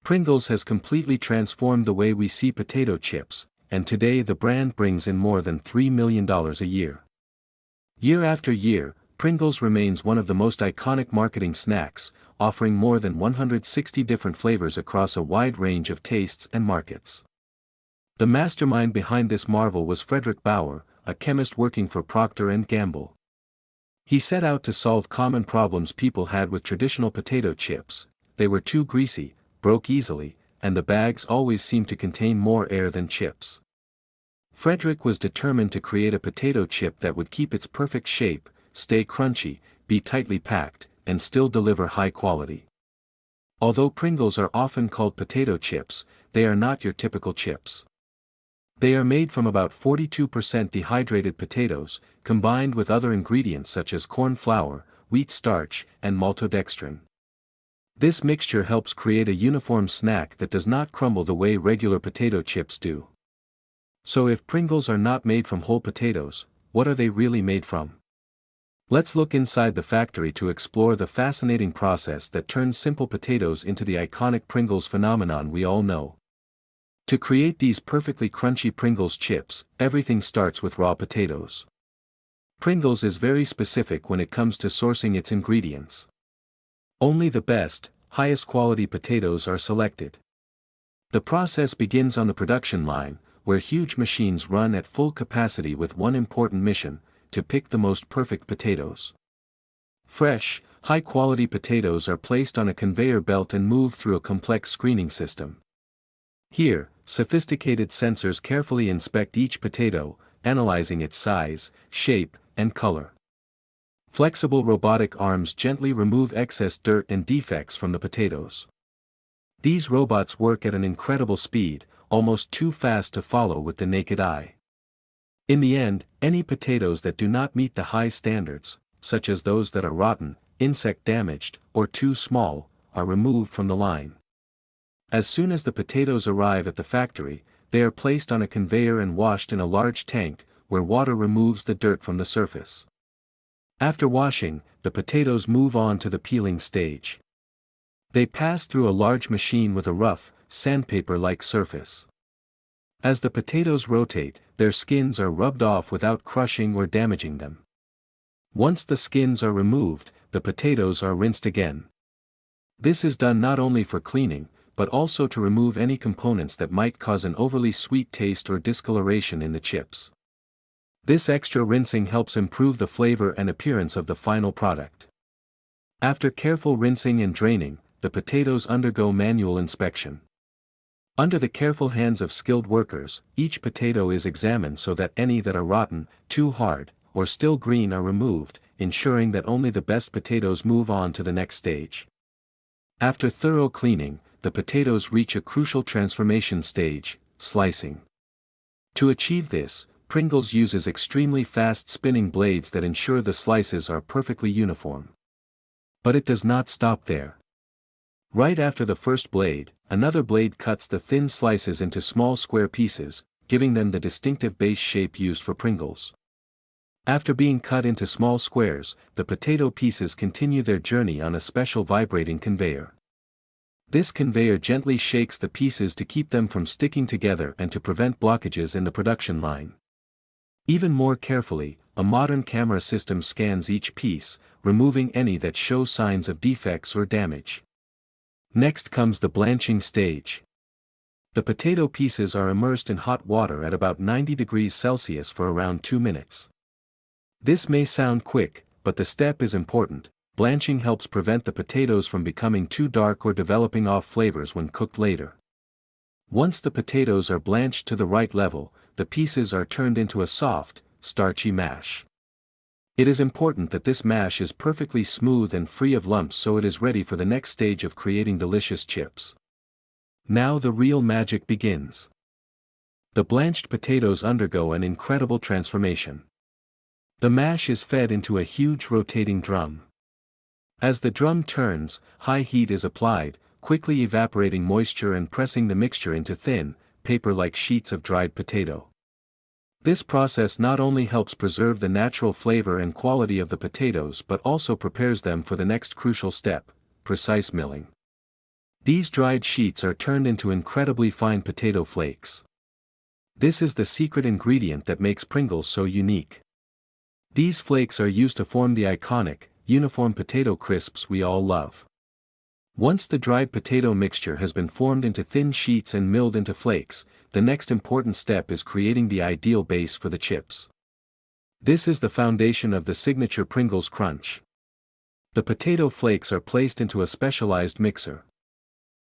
Pringles has completely transformed the way we see potato chips, and today the brand brings in more than $3 million a year. Year after year, Pringles remains one of the most iconic marketing snacks, offering more than 160 different flavors across a wide range of tastes and markets. The mastermind behind this marvel was Frederick Bauer, a chemist working for Procter & Gamble. He set out to solve common problems people had with traditional potato chips. They were too greasy, broke easily, and the bags always seemed to contain more air than chips. Frederick was determined to create a potato chip that would keep its perfect shape, stay crunchy, be tightly packed, and still deliver high quality. Although Pringles are often called potato chips, they are not your typical chips. They are made from about 42% dehydrated potatoes, combined with other ingredients such as corn flour, wheat starch, and maltodextrin. This mixture helps create a uniform snack that does not crumble the way regular potato chips do. So if Pringles are not made from whole potatoes, what are they really made from? Let's look inside the factory to explore the fascinating process that turns simple potatoes into the iconic Pringles phenomenon we all know. To create these perfectly crunchy Pringles chips, everything starts with raw potatoes. Pringles is very specific when it comes to sourcing its ingredients. Only the best, highest quality potatoes are selected. The process begins on the production line, where huge machines run at full capacity with one important mission: to pick the most perfect potatoes. Fresh, high-quality potatoes are placed on a conveyor belt and moved through a complex screening system. Here, sophisticated sensors carefully inspect each potato, analyzing its size, shape, and color. Flexible robotic arms gently remove excess dirt and defects from the potatoes. These robots work at an incredible speed, almost too fast to follow with the naked eye. In the end, any potatoes that do not meet the high standards, such as those that are rotten, insect damaged, or too small, are removed from the line. As soon as the potatoes arrive at the factory, they are placed on a conveyor and washed in a large tank, where water removes the dirt from the surface. After washing, the potatoes move on to the peeling stage. They pass through a large machine with a rough, sandpaper-like surface. As the potatoes rotate, their skins are rubbed off without crushing or damaging them. Once the skins are removed, the potatoes are rinsed again. This is done not only for cleaning, but also to remove any components that might cause an overly sweet taste or discoloration in the chips. This extra rinsing helps improve the flavor and appearance of the final product. After careful rinsing and draining, the potatoes undergo manual inspection. Under the careful hands of skilled workers, each potato is examined so that any that are rotten, too hard, or still green are removed, ensuring that only the best potatoes move on to the next stage. After thorough cleaning, the potatoes reach a crucial transformation stage: slicing. To achieve this, Pringles uses extremely fast spinning blades that ensure the slices are perfectly uniform. But it does not stop there. Right after the first blade, another blade cuts the thin slices into small square pieces, giving them the distinctive base shape used for Pringles. After being cut into small squares, the potato pieces continue their journey on a special vibrating conveyor. This conveyor gently shakes the pieces to keep them from sticking together and to prevent blockages in the production line. Even more carefully, a modern camera system scans each piece, removing any that show signs of defects or damage. Next comes the blanching stage. The potato pieces are immersed in hot water at about 90 degrees Celsius for around 2 minutes. This may sound quick, but the step is important. Blanching helps prevent the potatoes from becoming too dark or developing off flavors when cooked later. Once the potatoes are blanched to the right level, the pieces are turned into a soft, starchy mash. It is important that this mash is perfectly smooth and free of lumps so it is ready for the next stage of creating delicious chips. Now the real magic begins. The blanched potatoes undergo an incredible transformation. The mash is fed into a huge rotating drum. As the drum turns, high heat is applied, quickly evaporating moisture and pressing the mixture into thin, paper-like sheets of dried potato. This process not only helps preserve the natural flavor and quality of the potatoes but also prepares them for the next crucial step: precise milling. These dried sheets are turned into incredibly fine potato flakes. This is the secret ingredient that makes Pringles so unique. These flakes are used to form the iconic, uniform potato crisps we all love. Once the dried potato mixture has been formed into thin sheets and milled into flakes, the next important step is creating the ideal base for the chips. This is the foundation of the signature Pringles crunch. The potato flakes are placed into a specialized mixer.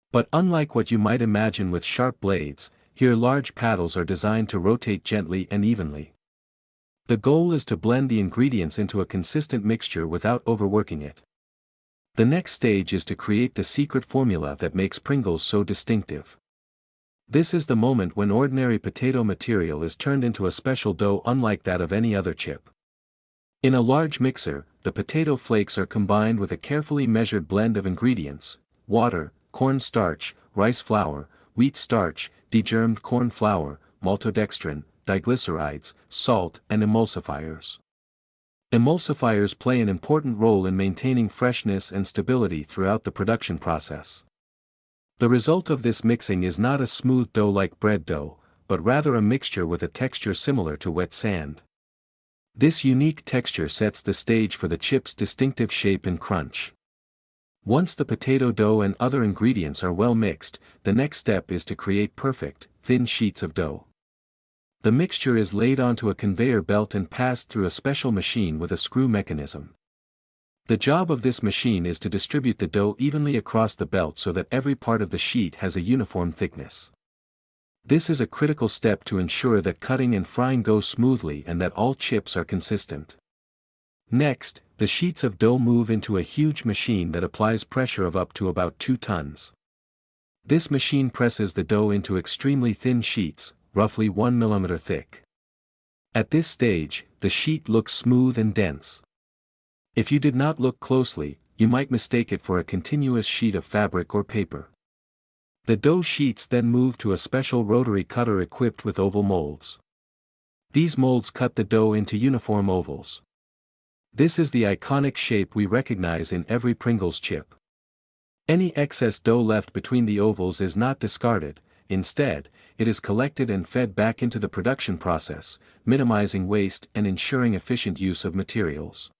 But unlike what you might imagine with sharp blades, here large paddles are designed to rotate gently and evenly. The goal is to blend the ingredients into a consistent mixture without overworking it. The next stage is to create the secret formula that makes Pringles so distinctive. This is the moment when ordinary potato material is turned into a special dough unlike that of any other chip. In a large mixer, the potato flakes are combined with a carefully measured blend of ingredients: water, corn starch, rice flour, wheat starch, degermed corn flour, maltodextrin, diglycerides, salt, and emulsifiers. Emulsifiers play an important role in maintaining freshness and stability throughout the production process. The result of this mixing is not a smooth dough like bread dough, but rather a mixture with a texture similar to wet sand. This unique texture sets the stage for the chip's distinctive shape and crunch. Once the potato dough and other ingredients are well mixed, the next step is to create perfect, thin sheets of dough. The mixture is laid onto a conveyor belt and passed through a special machine with a screw mechanism. The job of this machine is to distribute the dough evenly across the belt so that every part of the sheet has a uniform thickness. This is a critical step to ensure that cutting and frying go smoothly and that all chips are consistent. Next, the sheets of dough move into a huge machine that applies pressure of up to about 2 tons. This machine presses the dough into extremely thin sheets, roughly 1 mm thick. At this stage, the sheet looks smooth and dense. If you did not look closely, you might mistake it for a continuous sheet of fabric or paper. The dough sheets then move to a special rotary cutter equipped with oval molds. These molds cut the dough into uniform ovals. This is the iconic shape we recognize in every Pringles chip. Any excess dough left between the ovals is not discarded. Instead, it is collected and fed back into the production process, minimizing waste and ensuring efficient use of materials.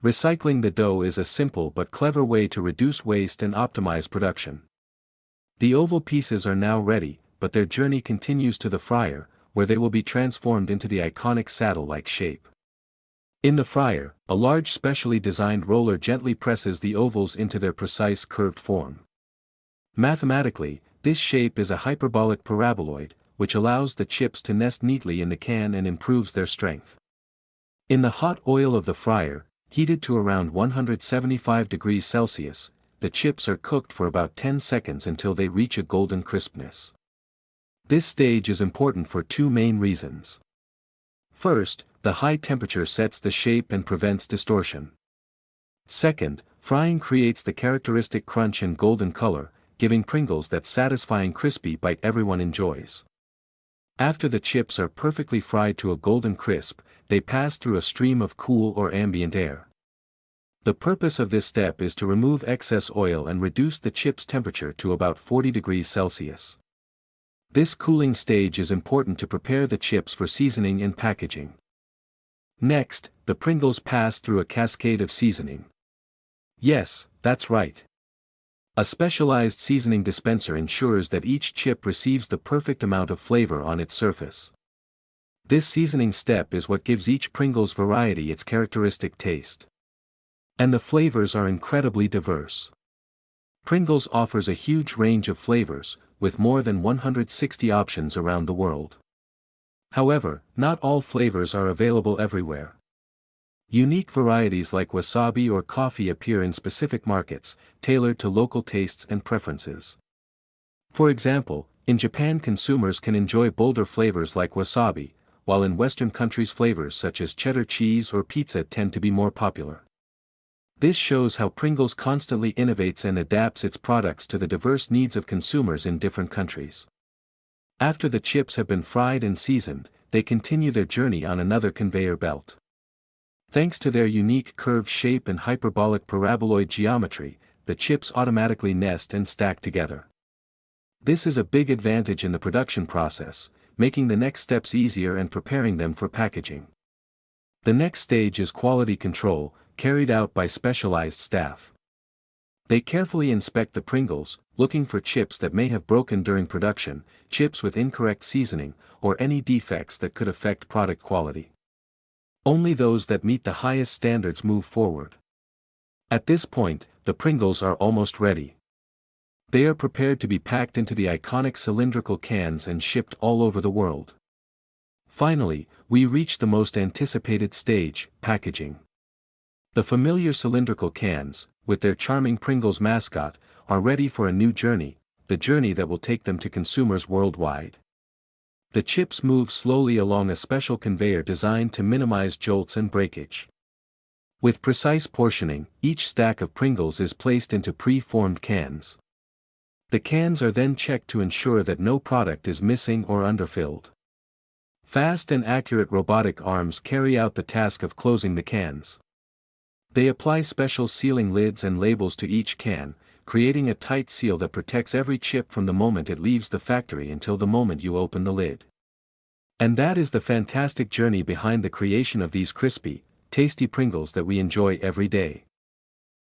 Recycling the dough is a simple but clever way to reduce waste and optimize production. The oval pieces are now ready, but their journey continues to the fryer, where they will be transformed into the iconic saddle-like shape. In the fryer, a large specially designed roller gently presses the ovals into their precise curved form. Mathematically, this shape is a hyperbolic paraboloid, which allows the chips to nest neatly in the can and improves their strength. In the hot oil of the fryer, heated to around 175 degrees Celsius, the chips are cooked for about 10 seconds until they reach a golden crispness. This stage is important for 2 main reasons. First, the high temperature sets the shape and prevents distortion. Second, frying creates the characteristic crunch and golden color, giving Pringles that satisfying crispy bite everyone enjoys. After the chips are perfectly fried to a golden crisp, they pass through a stream of cool or ambient air. The purpose of this step is to remove excess oil and reduce the chip's temperature to about 40 degrees Celsius. This cooling stage is important to prepare the chips for seasoning and packaging. Next, the Pringles pass through a cascade of seasoning. Yes, that's right. A specialized seasoning dispenser ensures that each chip receives the perfect amount of flavor on its surface. This seasoning step is what gives each Pringles variety its characteristic taste. And the flavors are incredibly diverse. Pringles offers a huge range of flavors, with more than 160 options around the world. However, not all flavors are available everywhere. Unique varieties like wasabi or coffee appear in specific markets, tailored to local tastes and preferences. For example, in Japan consumers can enjoy bolder flavors like wasabi, while in Western countries flavors such as cheddar cheese or pizza tend to be more popular. This shows how Pringles constantly innovates and adapts its products to the diverse needs of consumers in different countries. After the chips have been fried and seasoned, they continue their journey on another conveyor belt. Thanks to their unique curved shape and hyperbolic paraboloid geometry, the chips automatically nest and stack together. This is a big advantage in the production process, making the next steps easier and preparing them for packaging. The next stage is quality control, carried out by specialized staff. They carefully inspect the Pringles, looking for chips that may have broken during production, chips with incorrect seasoning, or any defects that could affect product quality. Only those that meet the highest standards move forward. At this point, the Pringles are almost ready. They are prepared to be packed into the iconic cylindrical cans and shipped all over the world. Finally, we reach the most anticipated stage, packaging. The familiar cylindrical cans, with their charming Pringles mascot, are ready for a new journey, the journey that will take them to consumers worldwide. The chips move slowly along a special conveyor designed to minimize jolts and breakage. With precise portioning, each stack of Pringles is placed into pre-formed cans. The cans are then checked to ensure that no product is missing or underfilled. Fast and accurate robotic arms carry out the task of closing the cans. They apply special sealing lids and labels to each can, creating a tight seal that protects every chip from the moment it leaves the factory until the moment you open the lid. And that is the fantastic journey behind the creation of these crispy, tasty Pringles that we enjoy every day.